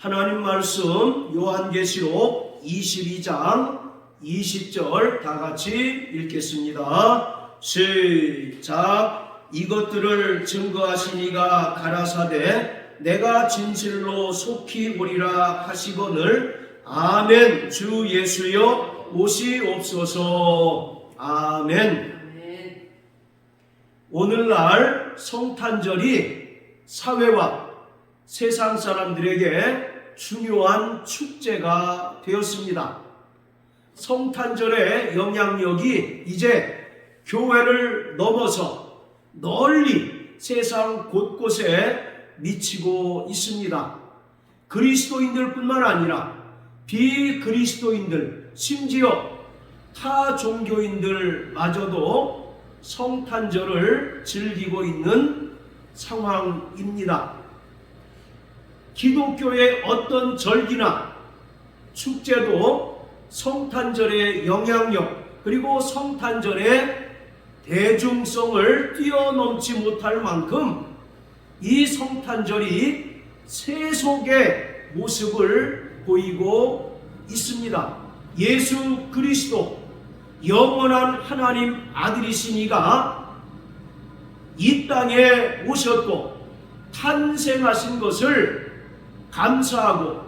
하나님 말씀 요한계시록 22장 20절 다 같이 읽겠습니다. 시작. 이것들을 증거하시니가 가라사대 내가 진실로 속히 오리라 하시거늘 아멘. 주 예수여 오시옵소서. 아멘. 오늘날 성탄절이 사회와 세상 사람들에게 중요한 축제가 되었습니다. 성탄절의 영향력이 이제 교회를 넘어서 널리 세상 곳곳에 미치고 있습니다. 그리스도인들 뿐만 아니라 비그리스도인들, 심지어 타 종교인들마저도 성탄절을 즐기고 있는 상황입니다. 기독교의 어떤 절기나 축제도 성탄절의 영향력 그리고 성탄절의 대중성을 뛰어넘지 못할 만큼 이 성탄절이 세속의 모습을 보이고 있습니다. 예수 그리스도 영원한 하나님 아들이시니가 이 땅에 오셨고 탄생하신 것을 감사하고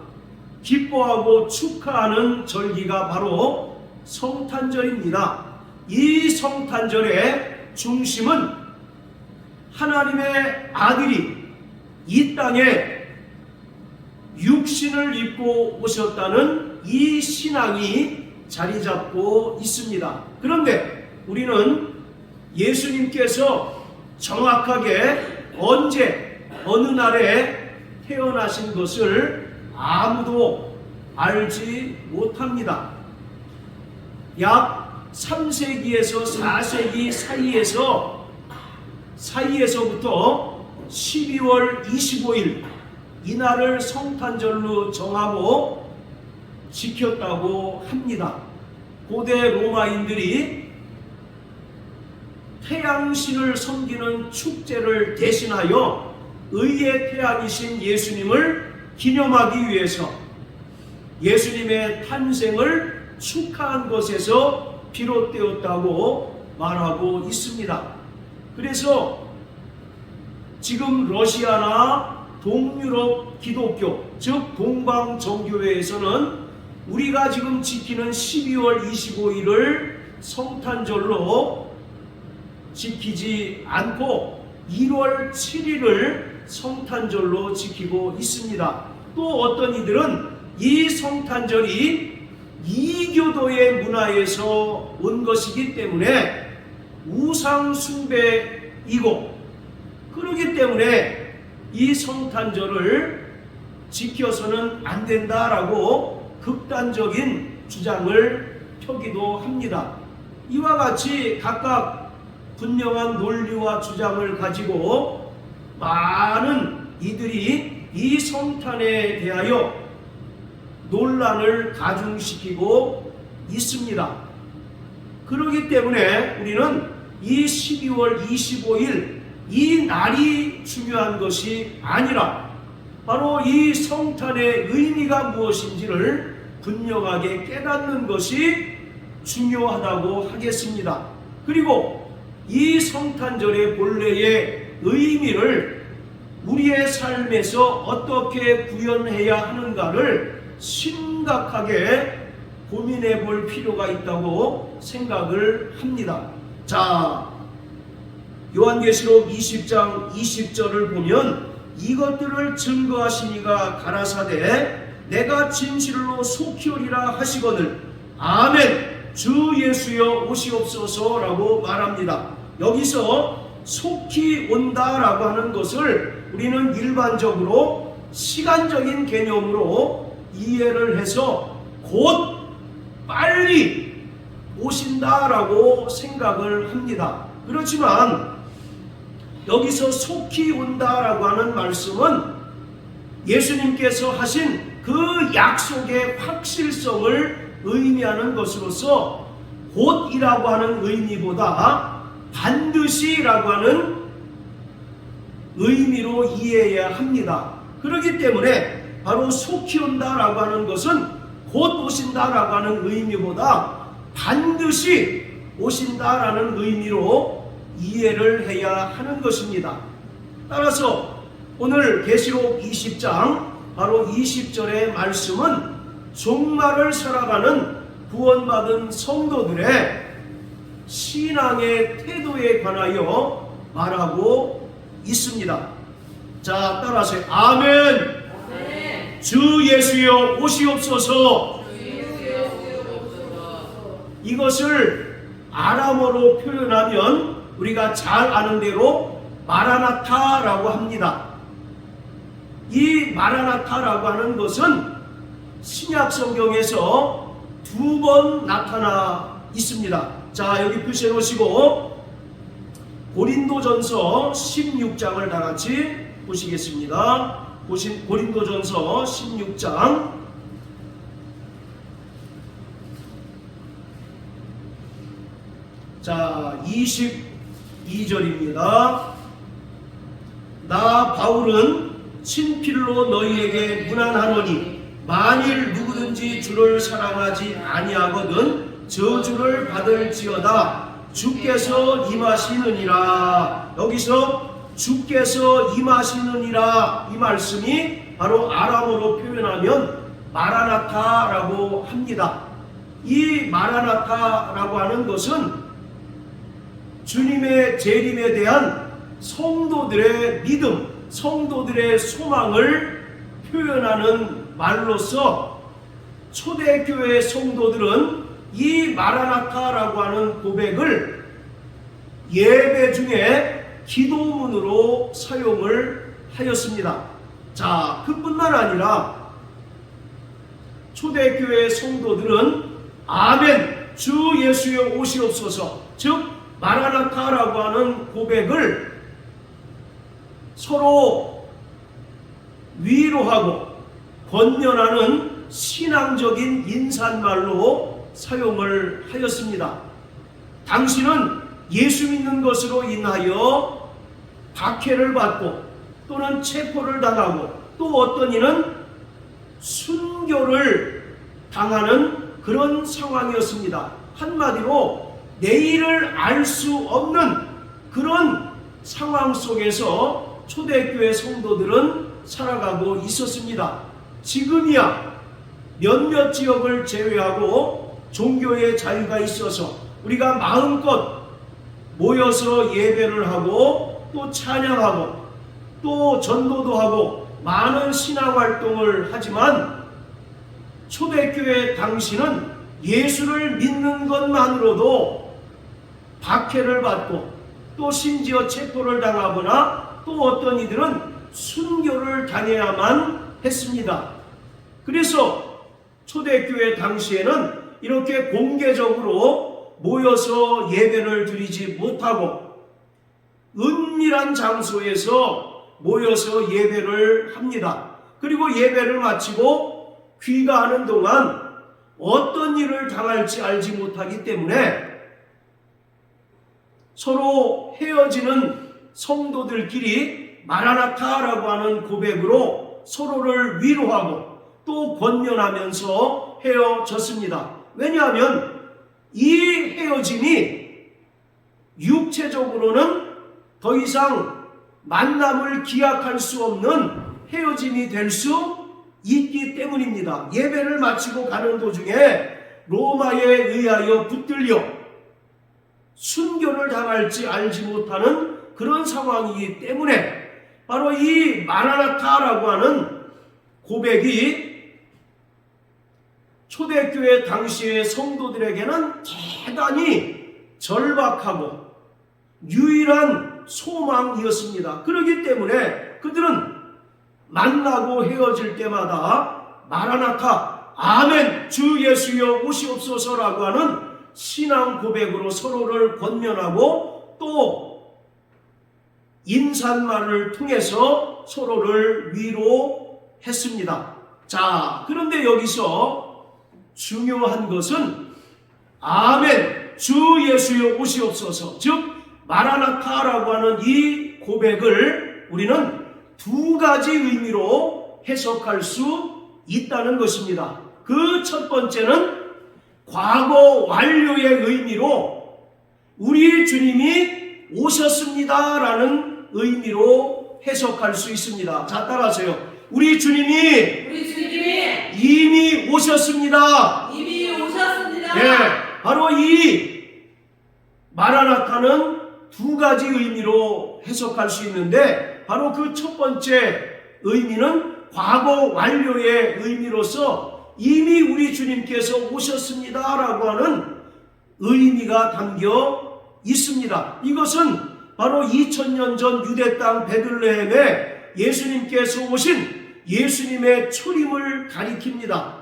기뻐하고 축하하는 절기가 바로 성탄절입니다. 이 성탄절의 중심은 하나님의 아들이 이 땅에 육신을 입고 오셨다는 이 신앙이 자리 잡고 있습니다. 그런데 우리는 예수님께서 정확하게 언제 어느 날에 태어나신 것을 아무도 알지 못합니다. 약 3세기에서 4세기 사이에서부터 12월 25일 이날을 성탄절로 정하고 지켰다고 합니다. 고대 로마인들이 태양신을 섬기는 축제를 대신하여 의의 태양이신 예수님을 기념하기 위해서 예수님의 탄생을 축하한 것에서 비롯되었다고 말하고 있습니다. 그래서 지금 러시아나 동유럽 기독교, 즉 동방정교회에서는 우리가 지금 지키는 12월 25일을 성탄절로 지키지 않고 1월 7일을 성탄절로 지키고 있습니다. 또 어떤 이들은 이 성탄절이 이교도의 문화에서 온 것이기 때문에 우상 숭배이고 그렇기 때문에 이 성탄절을 지켜서는 안 된다라고 극단적인 주장을 펴기도 합니다. 이와 같이 각각 분명한 논리와 주장을 가지고 많은 이들이 이 성탄에 대하여 논란을 가중시키고 있습니다. 그렇기 때문에 우리는 이 12월 25일 이 날이 중요한 것이 아니라 바로 이 성탄의 의미가 무엇인지를 분명하게 깨닫는 것이 중요하다고 하겠습니다. 그리고 이 성탄절의 본래의 의미를 우리의 삶에서 어떻게 구현해야 하는가를 심각하게 고민해 볼 필요가 있다고 생각을 합니다. 자, 요한계시록 20장 20절을 보면 이것들을 증거하시니가 가라사대 내가 진실로 속히 오리라 하시거늘 아멘. 주 예수여 오시옵소서라고 말합니다. 여기서 속히 온다라고 하는 것을 우리는 일반적으로 시간적인 개념으로 이해를 해서 곧 빨리 오신다라고 생각을 합니다. 그렇지만 여기서 속히 온다라고 하는 말씀은 예수님께서 하신 그 약속의 확실성을 의미하는 것으로서 곧이라고 하는 의미보다 반드시라고 하는 의미로 이해해야 합니다. 그렇기 때문에 바로 속히 온다라고 하는 것은 곧 오신다라고 하는 의미보다 반드시 오신다라는 의미로 이해를 해야 하는 것입니다. 따라서 오늘 계시록 20장 바로 20절의 말씀은 종말을 살아가는 구원받은 성도들의 신앙의 태도에 관하여 말하고 있습니다. 자, 따라서 아멘. 아멘. 주 예수여 오시옵소서. 이것을 아람어로 표현하면 우리가 잘 아는 대로 마라나타라고 합니다. 이 마라나타라고 하는 것은 신약 성경에서 2번 나타나 있습니다. 자, 여기 표시해 놓으시고 고린도전서 16장을 다 같이 보시겠습니다. 고린도전서 16장 자 22절입니다. 나 바울은 친필로 너희에게 문안하노니 만일 누구든지 주를 사랑하지 아니하거든 저주를 받을지어다. 주께서 임하시느니라. 여기서 주께서 임하시느니라 이 말씀이 바로 아람어로 표현하면 마라나타라고 합니다. 이 마라나타라고 하는 것은 주님의 재림에 대한 성도들의 믿음, 성도들의 소망을 표현하는 말로서 초대교회 성도들은 이 마라나타라고 하는 고백을 예배 중에 기도문으로 사용을 하였습니다. 자, 그뿐만 아니라 초대교회 성도들은 아멘 주 예수여 오시옵소서, 즉 마라나타라고 하는 고백을 서로 위로하고 권면하는 신앙적인 인사말로 사용을 하였습니다. 당신은 예수 믿는 것으로 인하여 박해를 받고 또는 체포를 당하고 또 어떤 이는 순교를 당하는 그런 상황이었습니다. 한마디로 내일을 알 수 없는 그런 상황 속에서 초대교회 성도들은 살아가고 있었습니다. 지금이야 몇몇 지역을 제외하고 종교의 자유가 있어서 우리가 마음껏 모여서 예배를 하고 또 찬양하고 또 전도도 하고 많은 신앙활동을 하지만 초대교회 당시는 예수를 믿는 것만으로도 박해를 받고 또 심지어 체포를 당하거나 또 어떤 이들은 순교를 당해야만 했습니다. 그래서 초대교회 당시에는 이렇게 공개적으로 모여서 예배를 드리지 못하고 은밀한 장소에서 모여서 예배를 합니다. 그리고 예배를 마치고 귀가하는 동안 어떤 일을 당할지 알지 못하기 때문에 서로 헤어지는 성도들끼리 마라나타라고 하는 고백으로 서로를 위로하고 또 권면하면서 헤어졌습니다. 왜냐하면 이 헤어짐이 육체적으로는 더 이상 만남을 기약할 수 없는 헤어짐이 될 수 있기 때문입니다. 예배를 마치고 가는 도중에 로마에 의하여 붙들려 순교를 당할지 알지 못하는 그런 상황이기 때문에 바로 이 마라나타라고 하는 고백이 초대교회 당시의 성도들에게는 대단히 절박하고 유일한 소망이었습니다. 그렇기 때문에 그들은 만나고 헤어질 때마다 마라나타 아멘 주 예수여 오시옵소서라고 하는 신앙 고백으로 서로를 권면하고 또 인사말을 통해서 서로를 위로했습니다. 자, 그런데 여기서 중요한 것은 아멘 주 예수여 오시옵소서, 즉 마라나타라고 하는 이 고백을 우리는 두 가지 의미로 해석할 수 있다는 것입니다. 그 첫 번째는 과거 완료의 의미로 우리 주님이 오셨습니다라는 의미로 해석할 수 있습니다. 자, 따라하세요. 우리 주님이 이미 오셨습니다. 이미 오셨습니다. 네, 바로 이 마라나타는 두 가지 의미로 해석할 수 있는데 바로 그 첫 번째 의미는 과거 완료의 의미로서 이미 우리 주님께서 오셨습니다라고 하는 의미가 담겨 있습니다. 이것은 바로 2000년 전 유대 땅 베들레헴에 예수님께서 오신 예수님의 초림을 가리킵니다.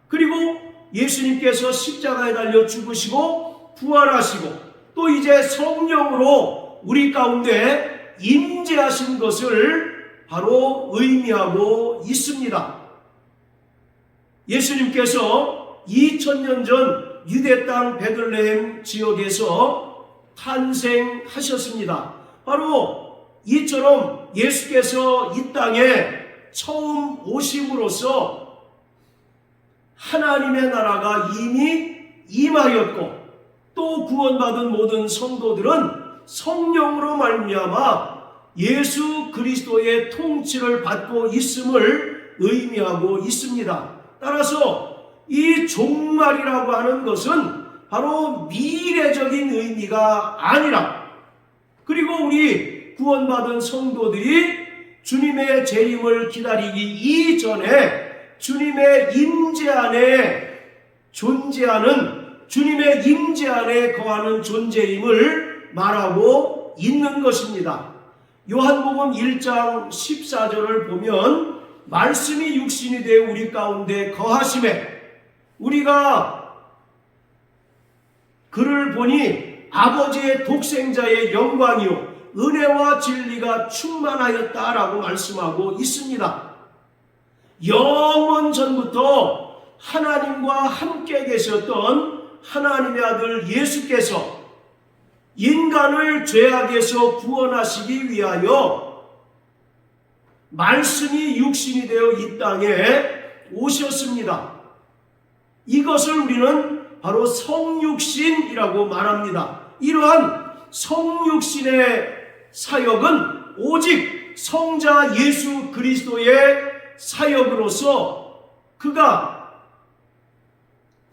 그리고 예수님께서 십자가에 달려 죽으시고 부활하시고 또 이제 성령으로 우리 가운데 임재하신 것을 바로 의미하고 있습니다. 예수님께서 2000년 전 유대 땅 베들레헴 지역에서 탄생하셨습니다. 바로 이처럼 예수께서 이 땅에 처음 오심으로써 하나님의 나라가 이미 임하였고 또 구원받은 모든 성도들은 성령으로 말미암아 예수 그리스도의 통치를 받고 있음을 의미하고 있습니다. 따라서 이 종말이라고 하는 것은 바로 미래적인 의미가 아니라 그리고 우리 구원받은 성도들이 주님의 재림을 기다리기 이전에 주님의 임재 안에 존재하는 주님의 임재 안에 거하는 존재임을 말하고 있는 것입니다. 요한복음 1장 14절을 보면 말씀이 육신이 되어 우리 가운데 거하심에 우리가 그를 보니 아버지의 독생자의 영광이요 은혜와 진리가 충만하였다라고 말씀하고 있습니다. 영원 전부터 하나님과 함께 계셨던 하나님의 아들 예수께서 인간을 죄악에서 구원하시기 위하여 말씀이 육신이 되어 이 땅에 오셨습니다. 이것을 우리는 바로 성육신이라고 말합니다. 이러한 성육신의 사역은 오직 성자 예수 그리스도의 사역으로서 그가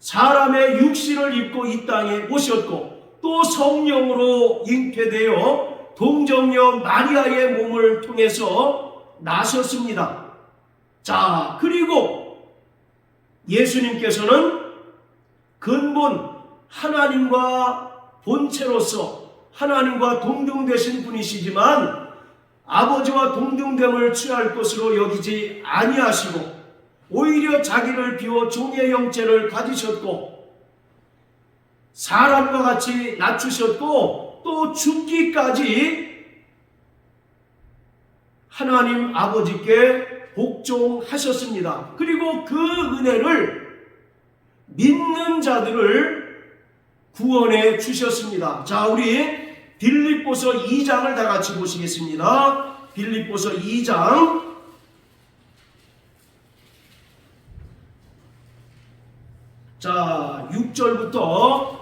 사람의 육신을 입고 이 땅에 오셨고 또 성령으로 잉태되어 동정녀 마리아의 몸을 통해서 나셨습니다. 자, 그리고 예수님께서는 근본 하나님과 본체로서 하나님과 동등되신 분이시지만 아버지와 동등됨을 취할 것으로 여기지 아니하시고 오히려 자기를 비워 종의 형체를 가지셨고 사람과 같이 낮추셨고 또 죽기까지 하나님 아버지께 복종하셨습니다. 그리고 그 은혜를 믿는 자들을 구원해 주셨습니다. 자, 우리 빌립보서 2장을 다 같이 보시겠습니다. 빌립보서 2장 자, 6절부터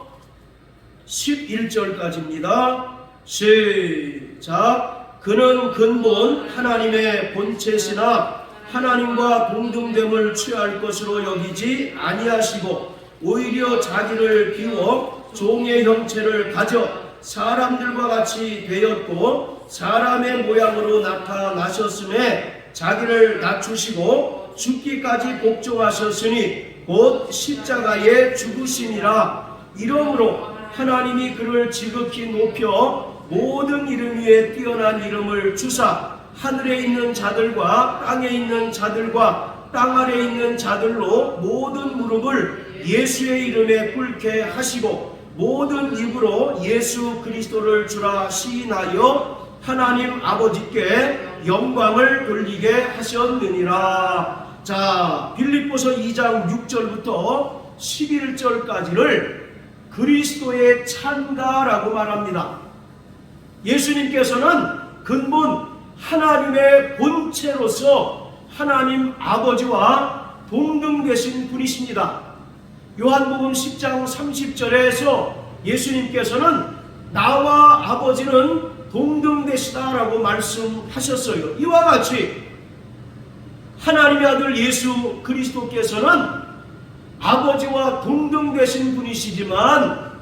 11절까지입니다. 시작. 그는 근본 하나님의 본체시나 하나님과 동등됨을 취할 것으로 여기지 아니하시고 오히려 자기를 비워 종의 형체를 가져 사람들과 같이 되었고 사람의 모양으로 나타나셨음에 자기를 낮추시고 죽기까지 복종하셨으니 곧 십자가에 죽으심이라. 이러므로 하나님이 그를 지극히 높여 모든 이름 위에 뛰어난 이름을 주사 하늘에 있는 자들과 땅에 있는 자들과 땅 아래에 있는 자들로 모든 무릎을 예수의 이름에 꿇게 하시고 모든 입으로 예수 그리스도를 주라 시인하여 하나님 아버지께 영광을 돌리게 하셨느니라. 자, 빌립보서 2장 6절부터 11절까지를 그리스도의 찬가라고 말합니다. 예수님께서는 근본 하나님의 본체로서 하나님 아버지와 동등되신 분이십니다. 요한복음 10장 30절에서 예수님께서는 나와 아버지는 동등되시다라고 말씀하셨어요. 이와 같이 하나님의 아들 예수 그리스도께서는 아버지와 동등되신 분이시지만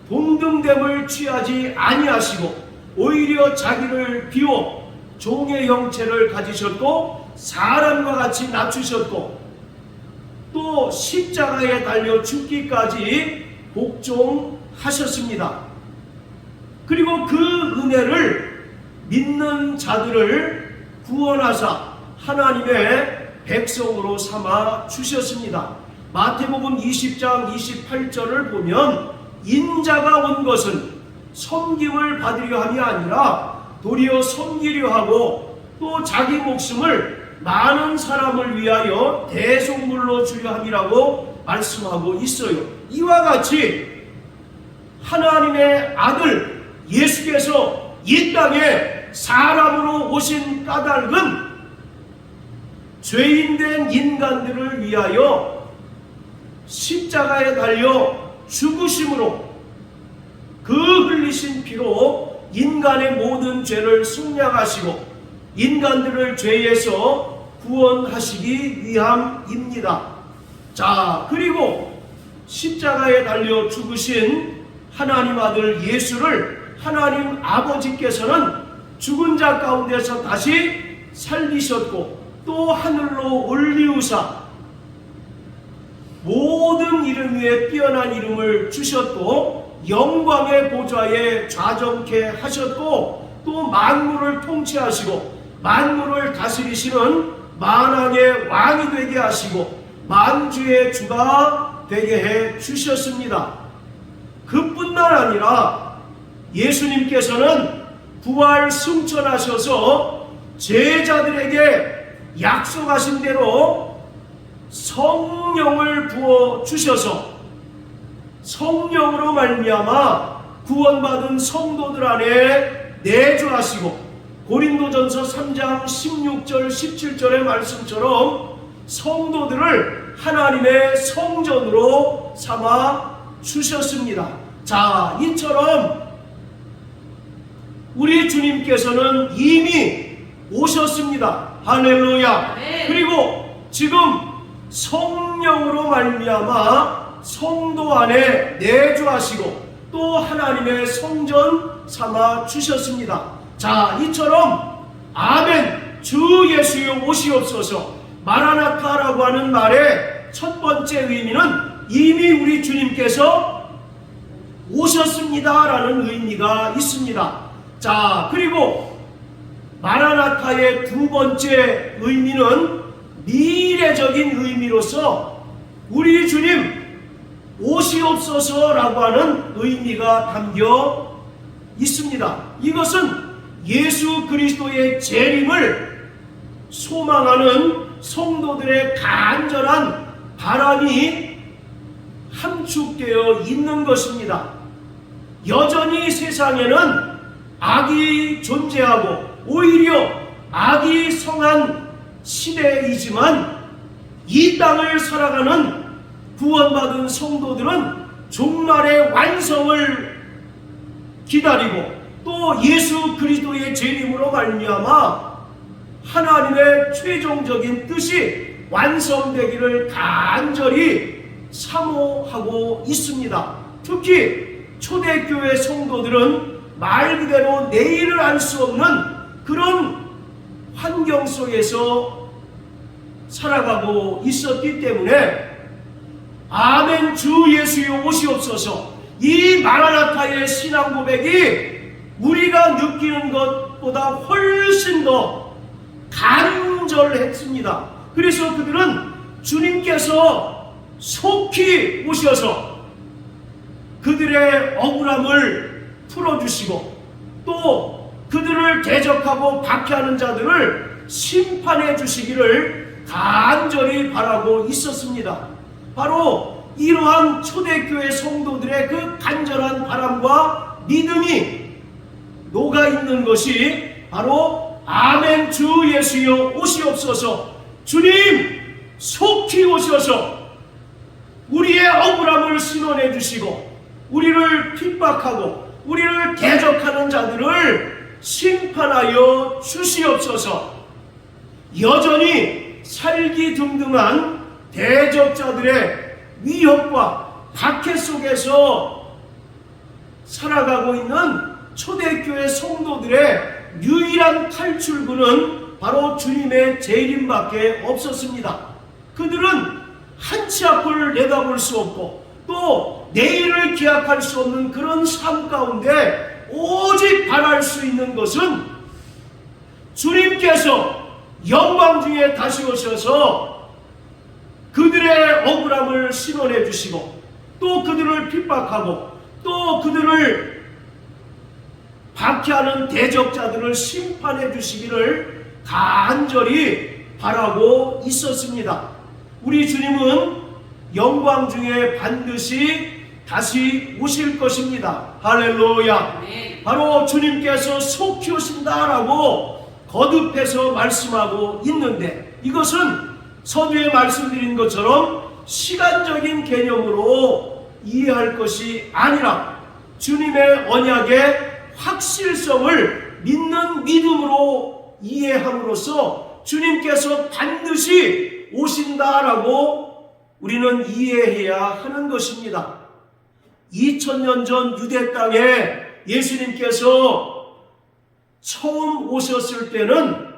동등됨을 취하지 아니하시고 오히려 자기를 비워 종의 형체를 가지셨고 사람과 같이 낮추셨고 또 십자가에 달려 죽기까지 복종하셨습니다. 그리고 그 은혜를 믿는 자들을 구원하사 하나님의 백성으로 삼아 주셨습니다. 마태복음 20장 28절을 보면 인자가 온 것은 섬김을 받으려 함이 아니라 도리어 섬기려 하고 또 자기 목숨을 많은 사람을 위하여 대속물로 주려 함이라고 말씀하고 있어요. 이와 같이 하나님의 아들 예수께서 이 땅에 사람으로 오신 까닭은 죄인된 인간들을 위하여 십자가에 달려 죽으심으로 그 흘리신 피로 인간의 모든 죄를 속량하시고 인간들을 죄에서 구원하시기 위함입니다. 자, 그리고 십자가에 달려 죽으신 하나님 아들 예수를 하나님 아버지께서는 죽은 자 가운데서 다시 살리셨고 또 하늘로 올리우사 모든 이름 위에 뛰어난 이름을 주셨고 영광의 보좌에 좌정케 하셨고 또 만물을 통치하시고 만물을 다스리시는 만왕의 왕이 되게 하시고 만주의 주가 되게 해 주셨습니다. 그뿐만 아니라 예수님께서는 부활 승천하셔서 제자들에게 약속하신 대로 성령을 부어 주셔서 성령으로 말미암아 구원받은 성도들 안에 내주하시고 고린도전서 3장 16절 17절의 말씀처럼 성도들을 하나님의 성전으로 삼아 주셨습니다. 자, 이처럼 우리 주님께서는 이미 오셨습니다. 할렐루야. 그리고 지금 성령으로 말미암아 성도 안에 내주하시고 또 하나님의 성전 삼아 주셨습니다. 자, 이처럼 아멘 주 예수여 오시옵소서 마라나타라고 하는 말의 첫 번째 의미는 이미 우리 주님께서 오셨습니다 라는 의미가 있습니다. 자, 그리고 마라나타의 두 번째 의미는 미래적인 의미로서 우리 주님 오시옵소서라고 하는 의미가 담겨 있습니다. 이것은 예수 그리스도의 재림을 소망하는 성도들의 간절한 바람이 함축되어 있는 것입니다. 여전히 세상에는 악이 존재하고 오히려 악이 성한 시대이지만 이 땅을 살아가는 구원받은 성도들은 종말의 완성을 기다리고 또 예수 그리스도의 재림으로 말미암아 하나님의 최종적인 뜻이 완성되기를 간절히 사모하고 있습니다. 특히 초대교회 성도들은 말 그대로 내일을 알 수 없는 그런 환경 속에서 살아가고 있었기 때문에 아멘 주 예수여 오시옵소서 이 마라나타의 신앙 고백이 우리가 느끼는 것보다 훨씬 더 간절했습니다. 그래서 그들은 주님께서 속히 오셔서 그들의 억울함을 풀어주시고 또 그들을 대적하고 박해하는 자들을 심판해 주시기를 간절히 바라고 있었습니다. 바로 이러한 초대교회 성도들의 그 간절한 바람과 믿음이 녹아있는 것이 바로 아멘 주 예수여 오시옵소서 주님 속히 오셔서 우리의 억울함을 신원해 주시고 우리를 핍박하고 우리를 대적하는 자들을 심판하여 주시옵소서. 여전히 살기등등한 대적자들의 위협과 박해 속에서 살아가고 있는 초대교회 성도들의 유일한 탈출구는 바로 주님의 재림밖에 없었습니다. 그들은 한치 앞을 내다볼 수 없고 또 내일을 기약할 수 없는 그런 삶 가운데 오직 바랄 수 있는 것은 주님께서 영광 중에 다시 오셔서 그들의 억울함을 신원해 주시고 또 그들을 핍박하고 또 그들을 박해하는 대적자들을 심판해 주시기를 간절히 바라고 있었습니다. 우리 주님은 영광 중에 반드시 다시 오실 것입니다. 할렐루야. 바로 주님께서 속히 오신다라고 거듭해서 말씀하고 있는데, 이것은 서두에 말씀드린 것처럼 시간적인 개념으로 이해할 것이 아니라 주님의 언약의 확실성을 믿는 믿음으로 이해함으로써 주님께서 반드시 오신다라고 우리는 이해해야 하는 것입니다. 2000년 전 유대 땅에 예수님께서 처음 오셨을 때는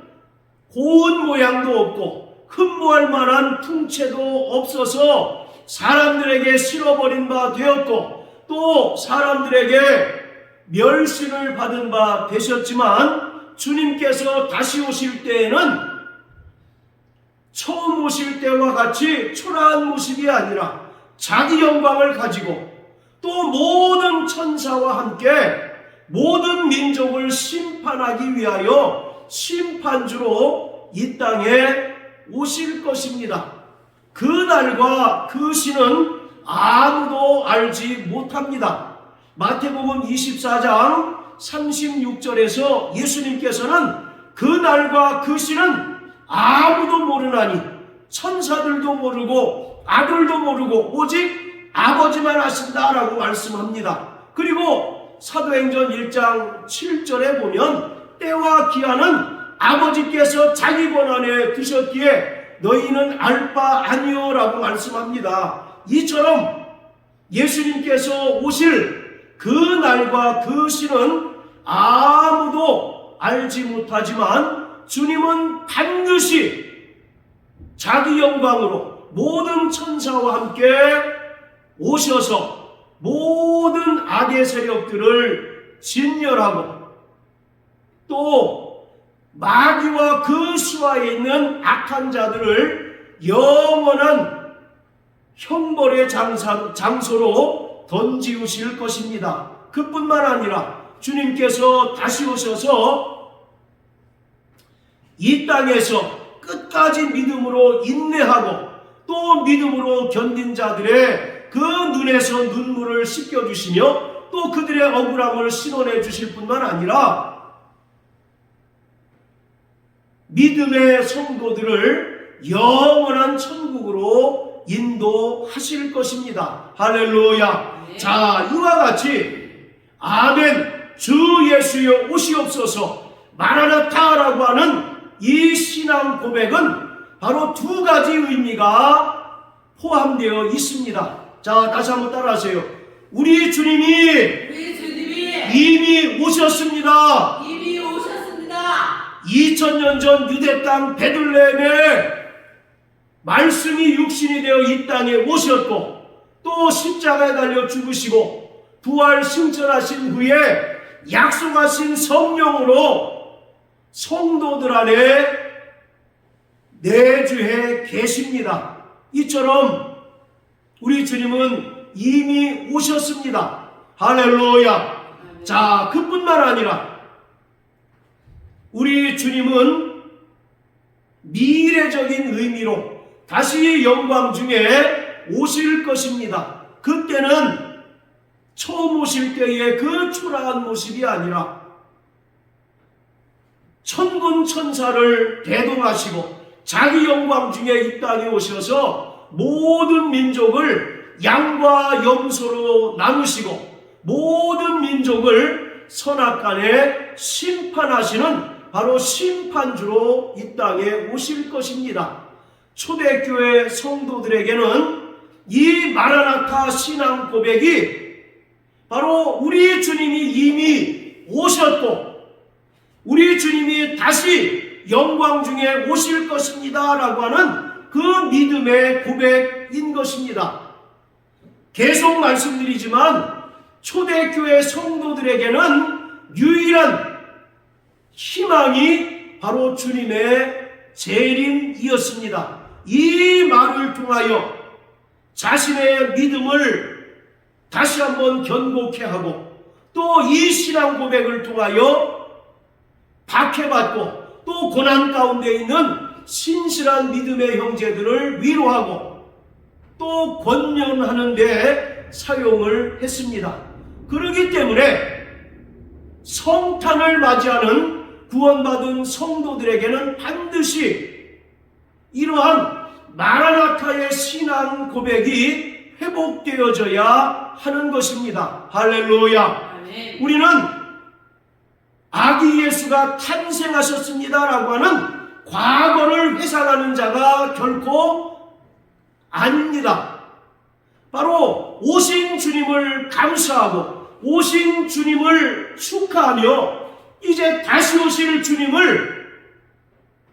고운 모양도 없고 흠모할 만한 풍채도 없어서 사람들에게 실어버린 바 되었고 또 사람들에게 멸시를 받은 바 되셨지만, 주님께서 다시 오실 때에는 처음 오실 때와 같이 초라한 모습이 아니라 자기 영광을 가지고 또 모든 천사와 함께 모든 민족을 심판하기 위하여 심판주로 이 땅에 오실 것입니다. 그 날과 그 시는 아무도 알지 못합니다. 마태복음 24장 36절에서 예수님께서는 그 날과 그 시는 아무도 모르나니 천사들도 모르고 아들도 모르고 오직 아버지만 아신다라고 말씀합니다. 그리고 사도행전 1장 7절에 보면 때와 기한은 아버지께서 자기 권한에 두셨기에 너희는 알 바 아니오라고 말씀합니다. 이처럼 예수님께서 오실 그 날과 그 시는 아무도 알지 못하지만 주님은 반드시 자기 영광으로 모든 천사와 함께 오셔서 모든 악의 세력들을 진멸하고 또 마귀와 그 수하에 있는 악한 자들을 영원한 형벌의 장소로 던지우실 것입니다. 그뿐만 아니라 주님께서 다시 오셔서 이 땅에서 끝까지 믿음으로 인내하고 또 믿음으로 견딘 자들의 그 눈에서 눈물을 씻겨주시며 또 그들의 억울함을 신원해 주실 뿐만 아니라 믿음의 성도들을 영원한 천국으로 인도하실 것입니다. 할렐루야. 네. 자, 이와 같이 아멘 주 예수여 오시옵소서 마라나타라고 하는 이 신앙 고백은 바로 두 가지 의미가 포함되어 있습니다. 자, 다시 한번 따라하세요. 우리 주님이 이미 오셨습니다. 2000년 전 유대 땅 베들레헴에 말씀이 육신이 되어 이 땅에 오셨고 또 십자가에 달려 죽으시고 부활 승천하신 후에 약속하신 성령으로 성도들 안에 내주해 계십니다. 이처럼 우리 주님은 이미 오셨습니다. 할렐루야. 자, 그뿐만 아니라 우리 주님은 미래적인 의미로 다시 영광 중에 오실 것입니다. 그때는 처음 오실 때의 그 초라한 모습이 아니라 천군 천사를 대동하시고 자기 영광 중에 이 땅에 오셔서 모든 민족을 양과 염소로 나누시고 모든 민족을 선악간에 심판하시는 바로 심판주로 이 땅에 오실 것입니다. 초대교회 성도들에게는 이 마라나타 신앙 고백이 바로 우리 주님이 이미 오셨고 우리 주님이 다시 영광 중에 오실 것입니다 라고 하는 그 믿음의 고백인 것입니다. 계속 말씀드리지만 초대교회 성도들에게는 유일한 희망이 바로 주님의 재림이었습니다. 이 말을 통하여 자신의 믿음을 다시 한번 견고케 하고 또 이 신앙 고백을 통하여 박해받고 또 고난 가운데 있는 신실한 믿음의 형제들을 위로하고 또 권면하는 데 사용을 했습니다. 그렇기 때문에 성탄을 맞이하는 구원받은 성도들에게는 반드시 이러한 마라나타의 신앙 고백이 회복되어져야 하는 것입니다. 할렐루야. 아멘. 우리는 아기 예수가 탄생하셨습니다라고 하는 과거를 회상하는 자가 결코 아닙니다. 바로 오신 주님을 감사하고 오신 주님을 축하하며 이제 다시 오실 주님을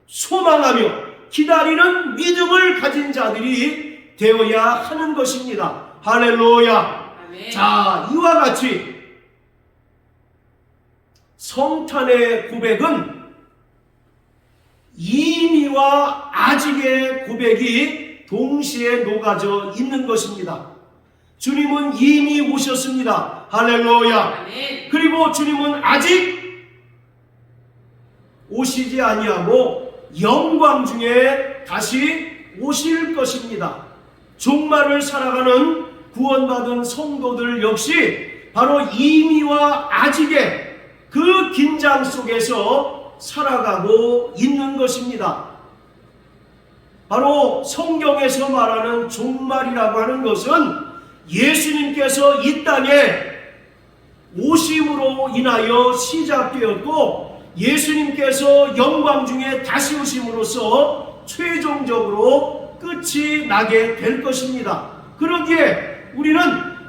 소망하며 기다리는 믿음을 가진 자들이 되어야 하는 것입니다. 할렐루야. 아멘. 자, 이와 같이 성탄의 고백은 이미와 아직의 고백이 동시에 녹아져 있는 것입니다. 주님은 이미 오셨습니다. 할렐루야. 아멘. 그리고 주님은 아직 오시지 아니하고 영광 중에 다시 오실 것입니다. 종말을 살아가는 구원받은 성도들 역시 바로 이미와 아직의 그 긴장 속에서 살아가고 있는 것입니다. 바로 성경에서 말하는 종말이라고 하는 것은 예수님께서 이 땅에 오심으로 인하여 시작되었고 예수님께서 영광 중에 다시 오심으로써 최종적으로 끝이 나게 될 것입니다. 그러기에 우리는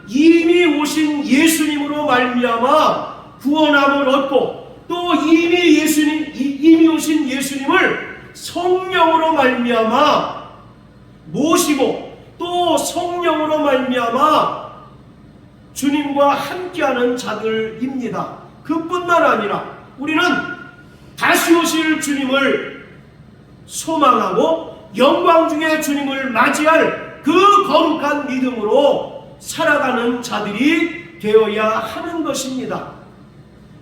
이미 오신 예수님으로 말미암아 구원함을 얻고 또 이미 오신 예수님을 성령으로 말미암아 모시고 또 성령으로 말미암아 주님과 함께하는 자들입니다. 그뿐만 아니라 우리는 다시 오실 주님을 소망하고 영광 중에 주님을 맞이할 그 거룩한 믿음으로 살아가는 자들이 되어야 하는 것입니다.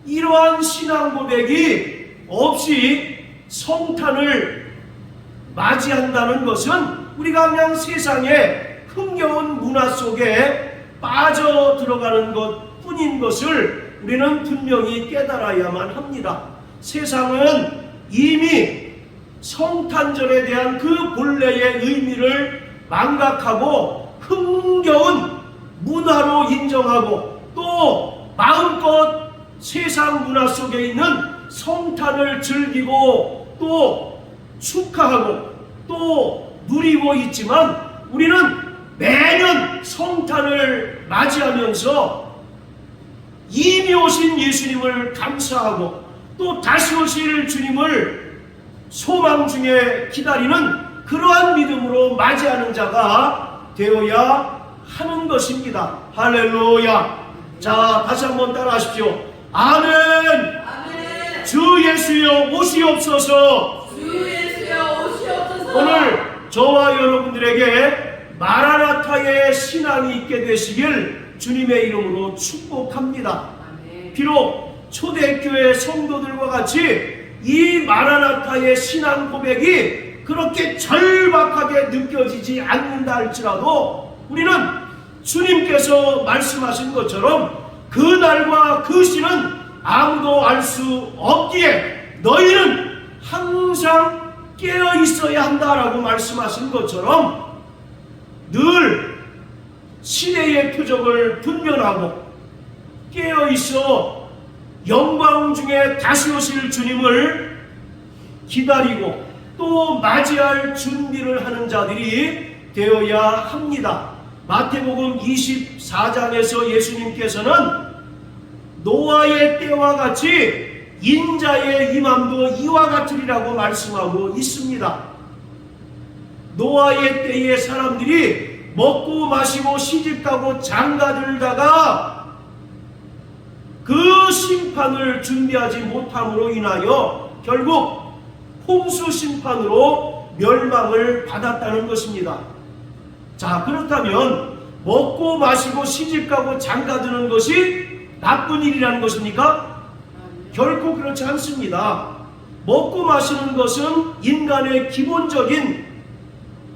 이러한 신앙 고백이 없이 성탄을 맞이한다는 것은 우리가 그냥 세상의 흥겨운 문화 속에 빠져 들어가는 것 뿐인 것을 우리는 분명히 깨달아야만 합니다. 세상은 이미 성탄절에 대한 그 본래의 의미를 망각하고 흥겨운 문화로 인정하고 또 마음껏 세상 문화 속에 있는 성탄을 즐기고 또 축하하고 또 누리고 있지만 우리는 매년 성탄을 맞이하면서 이미 오신 예수님을 감사하고 또 다시 오실 주님을 소망 중에 기다리는 그러한 믿음으로 맞이하는 자가 되어야 하는 것입니다. 할렐루야. 자, 다시 한번 따라하십시오. 아멘. 아멘. 주 예수여 오시옵소서. 주 예수여 오시옵소서. 오늘 저와 여러분들에게 마라나타의 신앙이 있게 되시길 주님의 이름으로 축복합니다. 아멘. 비록 초대교회 성도들과 같이 이 마라나타의 신앙 고백이 그렇게 절박하게 느껴지지 않는다 할지라도 우리는 주님께서 말씀하신 것처럼 그 날과 그 시는 아무도 알 수 없기에 너희는 항상 깨어 있어야 한다라고 말씀하신 것처럼 늘 시대의 표적을 분별하고 깨어 있어 영광 중에 다시 오실 주님을 기다리고 또 맞이할 준비를 하는 자들이 되어야 합니다. 마태복음 24장에서 예수님께서는 노아의 때와 같이 인자의 임함도 이와 같으리라고 말씀하고 있습니다. 노아의 때에 사람들이 먹고 마시고 시집가고 장가들다가 그 심판을 준비하지 못함으로 인하여 결국 홍수 심판으로 멸망을 받았다는 것입니다. 자, 그렇다면 먹고 마시고 시집가고 장가드는 것이 나쁜 일이라는 것입니까? 결코 그렇지 않습니다. 먹고 마시는 것은 인간의 기본적인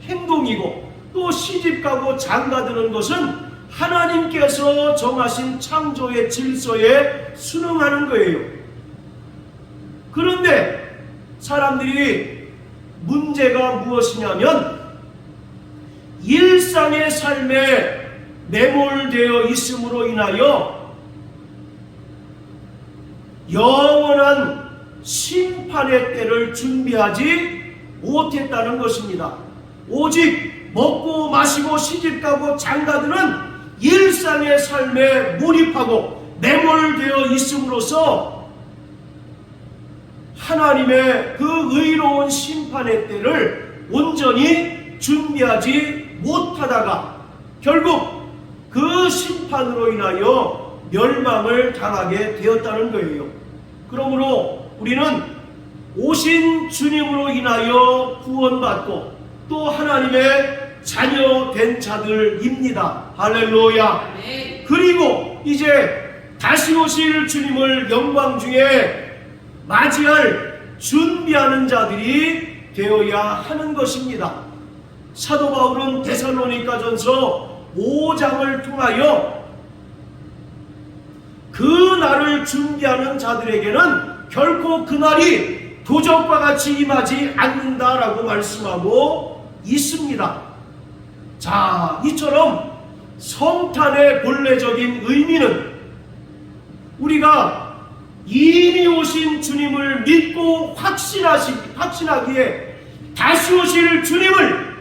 행동이고 또 시집가고 장가드는 것은 하나님께서 정하신 창조의 질서에 순응하는 거예요. 그런데 사람들이 문제가 무엇이냐면 일상의 삶에 매몰되어 있음으로 인하여 영원한 심판의 때를 준비하지 못했다는 것입니다. 오직 먹고 마시고 시집가고 장가드는 일상의 삶에 몰입하고 매몰되어 있음으로써 하나님의 그 의로운 심판의 때를 온전히 준비하지 못하다가 결국 그 심판으로 인하여 멸망을 당하게 되었다는 거예요. 그러므로 우리는 오신 주님으로 인하여 구원받고 또 하나님의 자녀 된 자들입니다. 할렐루야. 네. 그리고 이제 다시 오실 주님을 영광 중에 맞이할 준비하는 자들이 되어야 하는 것입니다. 사도 바울은 데살로니가전서 5장을 통하여 그 날을 준비하는 자들에게는 결코 그 날이 도적과 같이 임하지 않는다라고 말씀하고 있습니다. 자, 이처럼 성탄의 본래적인 의미는 우리가 이미 오신 주님을 믿고 확신하기에 다시 오실 주님을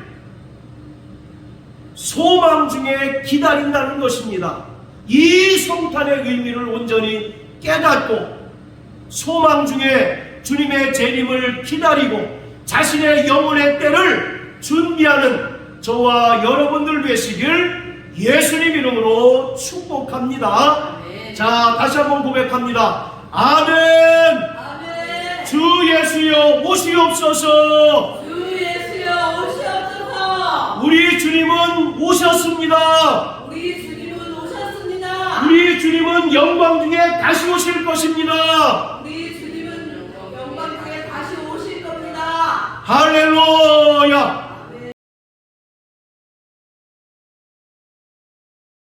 소망 중에 기다린다는 것입니다. 이 성탄의 의미를 온전히 깨닫고 소망 중에 주님의 재림을 기다리고 자신의 영혼의 때를 준비하는 저와 여러분들 되시길 예수님 이름으로 축복합니다. 아멘. 자, 다시 한번 고백합니다. 아멘. 아멘. 주 예수여 오시옵소서. 주 예수여 오시옵소서. 우리 주님은 오셨습니다. 우리 주님은 오셨습니다. 우리 주님은 영광 중에 다시 오실 것입니다. 우리 주님은 영광 중에 다시 오실 겁니다. 할렐루야.